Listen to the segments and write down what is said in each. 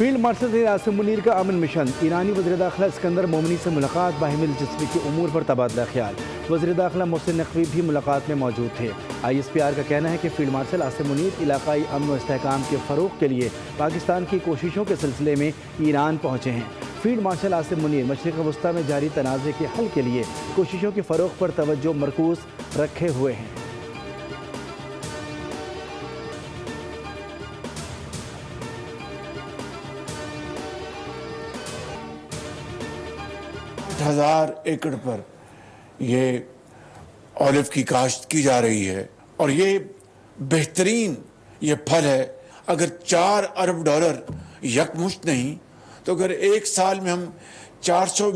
Field marshal Asim Munir का अमन mission. ईरानी वज़ीर दाखिला सिकंदर मोमनी से मुलाकात, बाहिमी दिलचस्पी के उमूर पर तबादला ख्याल। वज़ीर दाखिला मोहसिन नकवी भी मुलाकात में मौजूद थे। ISPR का कहना है कि फील्ड मार्शल आसिम मुनीर इलाकाई अमन व इस्तेहकाम के फ़रोग़ के लिए पाकिस्तान की कोशिशों के सिलसिले में ईरान पहुँचे हैं। फील्ड मार्शल आसिम मुनीर मशरिक़ वस्ता में जारी तनाज़े के हल के लिए कोशिशों के फ़रोग़ पर तवज्जो मरकूज़ रखे हुए हैं। हजार एकड़ पर ये ऑलिव की काश्त की जा रही है और ये बेहतरीन ये फल है। अगर $4 अरब यकमुश्त नहीं तो अगर एक साल में हम $400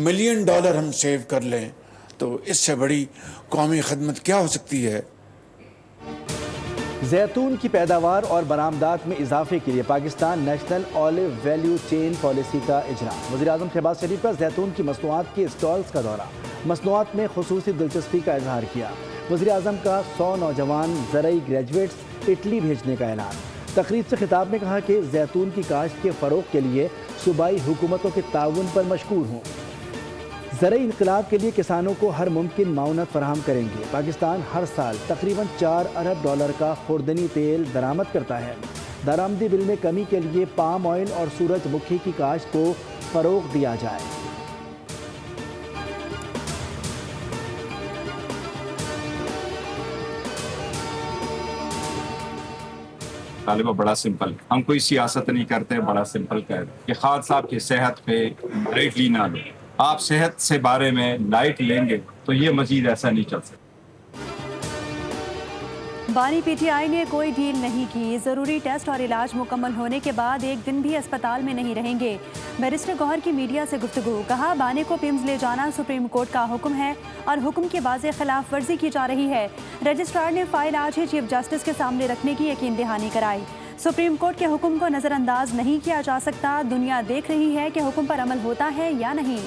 मिलियन हम सेव कर लें तो इससे बड़ी कौमी खदमत क्या हो सकती है। जैतून की पैदावार और बरामदात में इजाफे के लिए Pakistan national olive value chain policy का इजरा। वज़ीर-ए-आज़म शहबाज शरीफ का जैतून की मसनूआत के स्टॉल्स का दौरा, मसनूआत में खुसूसी दिलचस्पी का इजहार किया। वज़ीर-ए-आज़म का 100 नौजवान ज़रई ग्रेजुएट्स इटली भेजने का ऐलान। तकरीब से खिताब में कहा कि जैतून की काश्त के फ़रोग़ के लिए सूबाई हुकूमतों के ताउन पर मशकूर हूँ। ज़रई इनकलाब के लिए किसानों को हर मुमकिन माउनत फराहम करेंगे। पाकिस्तान हर साल तकरीबन $4 अरब का खुर्दनी तेल दरामद करता है। दरामदी बिल में कमी के लिए पाम ऑयल और सूरजमुखी की काश्त को फ़रोग़ दिया जाए। तालिबा बड़ा सिंपल, हम कोई सियासत नहीं करते, बड़ा सिंपल कहते कि खान साहब की सेहत पे लाइट ली ना लो। आप सेहत से बारे में लाइट लेंगे तो ये मजीद ऐसा नहीं चल सकता। बानी PTI ने कोई डील नहीं की। ज़रूरी टेस्ट और इलाज मुकम्मल होने के बाद एक दिन भी अस्पताल में नहीं रहेंगे। बैरिस्टर गौहर की मीडिया से गुफ्तगू, कहा बानी को पिम्स ले जाना सुप्रीम कोर्ट का हुक्म है और हुक्म की वाज़ेह खिलाफ वर्जी की जा रही है। रजिस्ट्रार ने फाइल आज ही चीफ जस्टिस के सामने रखने की यकीन दहानी कराई। सुप्रीम कोर्ट के हुक्म को नज़रअंदाज नहीं किया जा सकता। दुनिया देख रही है कि हुक्म पर अमल होता है या नहीं।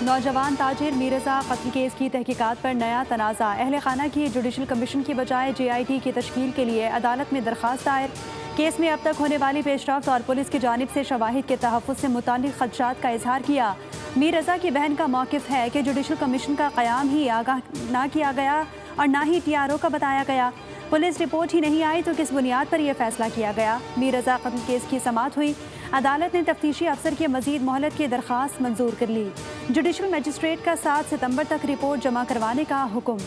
नौजवान ताजिर मीरज़ा कत्ल केस की तहकीकात पर नया तनाज़ा। अहले खाना की जुडिशल कमीशन की बजाय JIT की तश्कील के लिए अदालत में दरख्वास्त दायर। केस में अब तक होने वाली पेशरफ्त और पुलिस की जानिब से शवाहिद के तहफ़्फ़ुज़ से मुताल्लिक़ ख़दशात का इजहार किया। मीरज़ा की बहन का मौक़िफ़ है कि जुडिशल कमीशन का क़याम ही आगाह ना किया गया और ना ही TRO का बताया गया। पुलिस रिपोर्ट ही नहीं आई तो किस बुनियाद पर यह फैसला किया गया। मीरज़ा कत्ल केस की समाअत हुई। अदालत ने तफ्तीशी अफसर की मज़ीद मोहलत की दरख्वास्त मंजूर कर ली। जुडिशल मजिस्ट्रेट का 7 सितंबर तक रिपोर्ट जमा करवाने का हुक्म।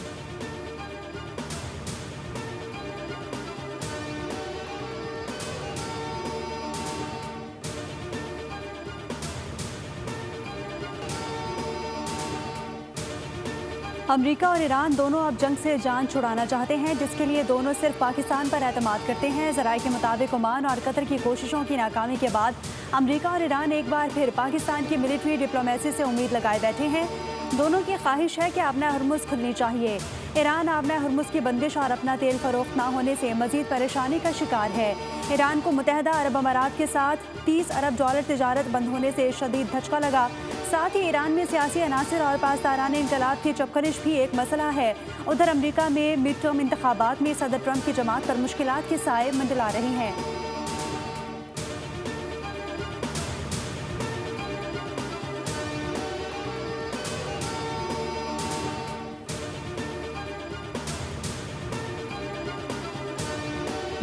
अमरीका और ईरान दोनों अब जंग से जान छुड़ाना चाहते हैं, जिसके लिए दोनों सिर्फ पाकिस्तान पर एतमाद करते हैं। ज़राए के मुताबिक ओमान और कतर की कोशिशों की नाकामी के बाद अमरीका और ईरान एक बार फिर पाकिस्तान की मिलिट्री डिप्लोमेसी से उम्मीद लगाए बैठे हैं। दोनों की ख्वाहिश है कि आबना हरमुज़ खुलनी चाहिए। ईरान आबना हरमुज़ की बंदिश और अपना तेल फरोख्त ना होने से मज़ीद परेशानी का शिकार है। ईरान को मुत्तहिदा अरब अमारात के साथ $30 अरब तिजारत बंद होने से शदीद धचका लगा। साथ ही ईरान में सियासी अनासर और पासदारान इनकलाब की चपखरिश भी एक मसला है। उधर अमरीका में मिड टर्म इंतखाबात में सदर ट्रंप की जमात पर मुश्किलात के साए मंडला रहे हैं।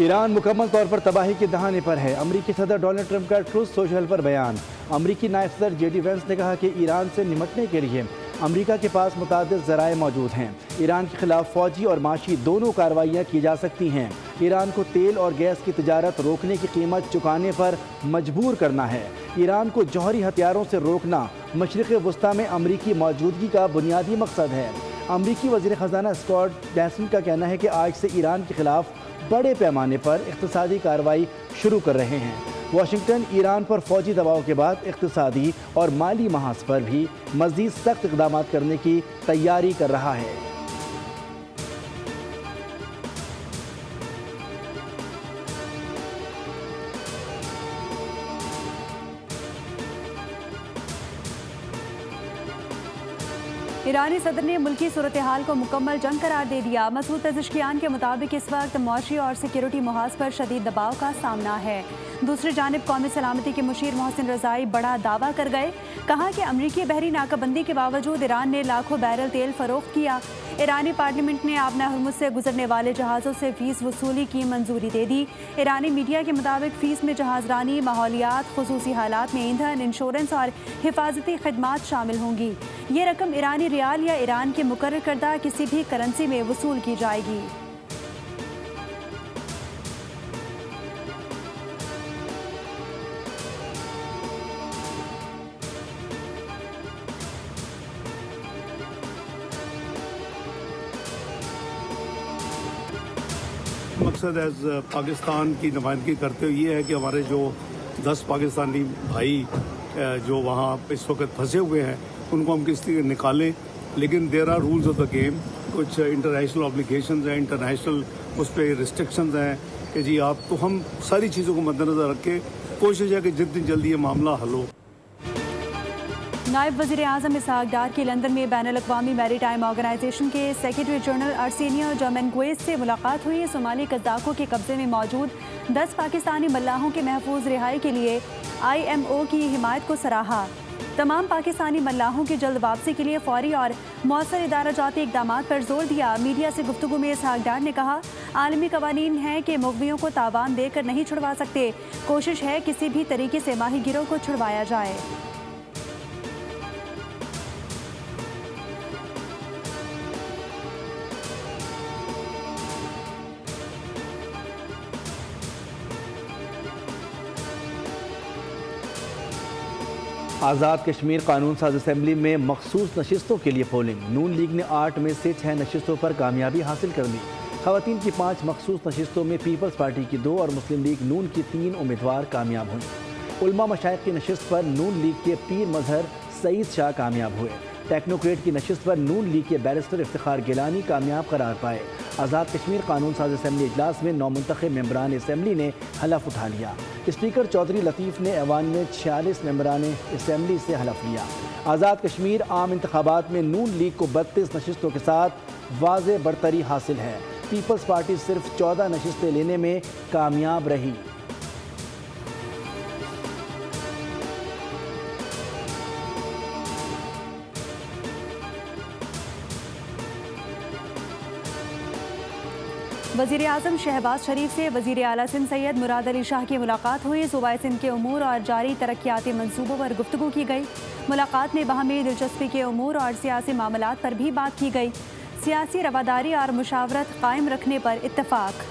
ईरान मुकम्मल तौर पर तबाही के दहाने पर है। अमरीकी सदर डोनाल्ड ट्रंप का ट्रूथ सोशल पर बयान। अमरीकी नायब सदर JD वेंस ने कहा कि ईरान से निमटने के लिए अमरीका के पास मुतादिद ज़राए मौजूद हैं। ईरान के खिलाफ फ़ौजी और माशी दोनों कार्रवाइयाँ की जा सकती हैं। ईरान को तेल और गैस की तिजारत रोकने की कीमत चुकाने पर मजबूर करना है। ईरान को जौहरी हथियारों से रोकना मशरिक़ वस्ता में अमरीकी मौजूदगी का बुनियादी मकसद है। अमरीकी वज़ीर ख़ज़ाना स्कॉट बेसेंट का कहना है कि आज से ईरान के खिलाफ बड़े पैमाने पर इक़्तिसादी कार्रवाई शुरू कर रहे हैं। वाशिंगटन ईरान पर फ़ौजी दबाव के बाद इक़्तिसादी और माली महाज पर भी मज़ीद सख्त इक़दाम करने की तैयारी कर रहा है। ایرانی صدر نے ملکی صورتحال کو مکمل جنگ قرار دے دیا۔ مسعود پزشکیان کے مطابق اس وقت معاشی اور سیکیورٹی محاذ پر شدید دباؤ کا سامنا ہے۔ دوسری جانب قومی سلامتی کے مشیر محسن رضائی بڑا دعویٰ کر گئے، کہا کہ امریکی بحری ناکہ بندی کے باوجود ایران نے لاکھوں بیرل تیل فروخت کیا۔ ایرانی پارلیمنٹ نے آبنہ ہرمز سے گزرنے والے جہازوں سے فیس وصولی کی منظوری دے دی۔ ایرانی میڈیا کے مطابق فیس میں جہاز رانی، ماحولیات، خصوصی حالات میں ایندھن، انشورنس اور حفاظتی خدمات شامل ہوں گی۔ یہ رقم ایرانی ریال یا ایران کے مقرر کردہ کسی بھی کرنسی میں وصول کی جائے گی۔ مقصد ایز پاکستان کی نمائندگی کرتے ہوئے یہ ہے کہ ہمارے جو 10 پاکستانی بھائی جو وہاں اس وقت پھنسے ہوئے ہیں ان کو ہم کس طرح نکالیں، لیکن there are rules of the game. کچھ انٹرنیشنل اوبلیگیشنز ہیں، انٹرنیشنل اس پہ ریسٹرکشنز ہیں کہ جی آپ، تو ہم ساری چیزوں کو مد نظر رکھ کے کوشش ہے کہ جتنی جلدی یہ معاملہ حل ہو۔ نائب وزیر اعظم اسحاق ڈار کی لندن میں بین الاقوامی میری ٹائم آرگنائزیشن کے سیکریٹری جنرل ارسینیو ڈومینگویز سے ملاقات ہوئی۔ صومالی قزاقوں کے قبضے میں موجود 10 پاکستانی ملاحوں کے محفوظ رہائی کے لیے IMO کی حمایت کو سراہا۔ تمام پاکستانی ملاحوں کی جلد واپسی کے لیے فوری اور مؤثر ادارہ جاتی اقدامات پر زور دیا۔ میڈیا سے گفتگو میں اسحاق ڈار نے کہا، عالمی قوانین ہیں کہ مغویوں کو تاوان دے کر نہیں چھڑوا سکتے، کوشش ہے کسی بھی طریقے سے ماہی گیروں کو چھڑوایا جائے۔ آزاد کشمیر قانون ساز اسمبلی میں مخصوص نشستوں کے لیے پولنگ۔ نون لیگ نے 8 میں سے 6 نشستوں پر کامیابی حاصل کر لی۔ خواتین کی 5 مخصوص نشستوں میں پیپلز پارٹی کی 2 اور مسلم لیگ نون کی 3 امیدوار کامیاب ہوئیں۔ علماء مشائخ کی نشست پر نون لیگ کے پیر مظہر سعید شاہ کامیاب ہوئے۔ ٹیکنوکریٹ کی نشست پر نون لیگ کے بیرسٹر افتخار گیلانی کامیاب قرار پائے۔ آزاد کشمیر قانون ساز اسمبلی اجلاس میں نومنتخب ممبران اسمبلی نے حلف اٹھا لیا۔ اسپیکر چودھری لطیف نے ایوان میں 46 ممبران اسمبلی سے حلف لیا۔ آزاد کشمیر عام انتخابات میں نون لیگ کو 32 نشستوں کے ساتھ واضح برتری حاصل ہے۔ پیپلز پارٹی صرف 14 نشستیں لینے میں کامیاب رہی۔ وزیر اعظم شہباز شریف سے وزیر اعلیٰ سندھ سید مراد علی شاہ کی ملاقات ہوئی۔ صوبہ سندھ کے امور اور جاری ترقیاتی منصوبوں پر گفتگو کی گئی۔ ملاقات میں باہمی دلچسپی کے امور اور سیاسی معاملات پر بھی بات کی گئی۔ سیاسی رواداری اور مشاورت قائم رکھنے پر اتفاق۔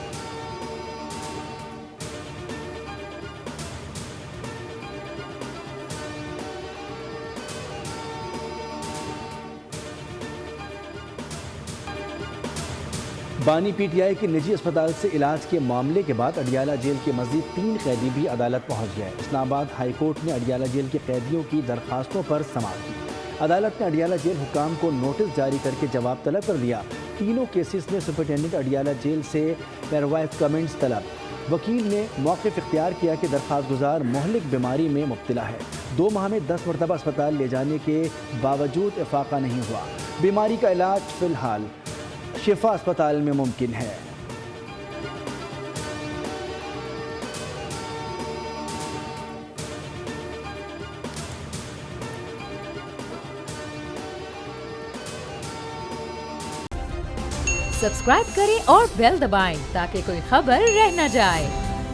بانی پی ٹی آئی کے نجی اسپتال سے علاج کے معاملے کے بعد اڈیالہ جیل کے مزید 3 قیدی بھی عدالت پہنچ گئے۔ اسلام آباد ہائی کورٹ نے اڈیالہ جیل کے قیدیوں کی درخواستوں پر سماعت کی۔ عدالت نے اڈیالہ جیل حکام کو نوٹس جاری کر کے جواب طلب کر لیا۔ تینوں کیسز میں سپرنٹینڈنٹ اڈیالہ جیل سے پیروائف کمنٹس طلب۔ وکیل نے موقف اختیار کیا کہ درخواست گزار مہلک بیماری میں مبتلا ہے۔ 2 ماہ میں 10 مرتبہ اسپتال لے جانے کے باوجود افاقہ نہیں ہوا۔ بیماری کا علاج فی الحال شفا اسپتال میں ممکن ہے۔ سبسکرائب کریں اور بیل دبائیں تاکہ کوئی خبر رہ نہ جائے۔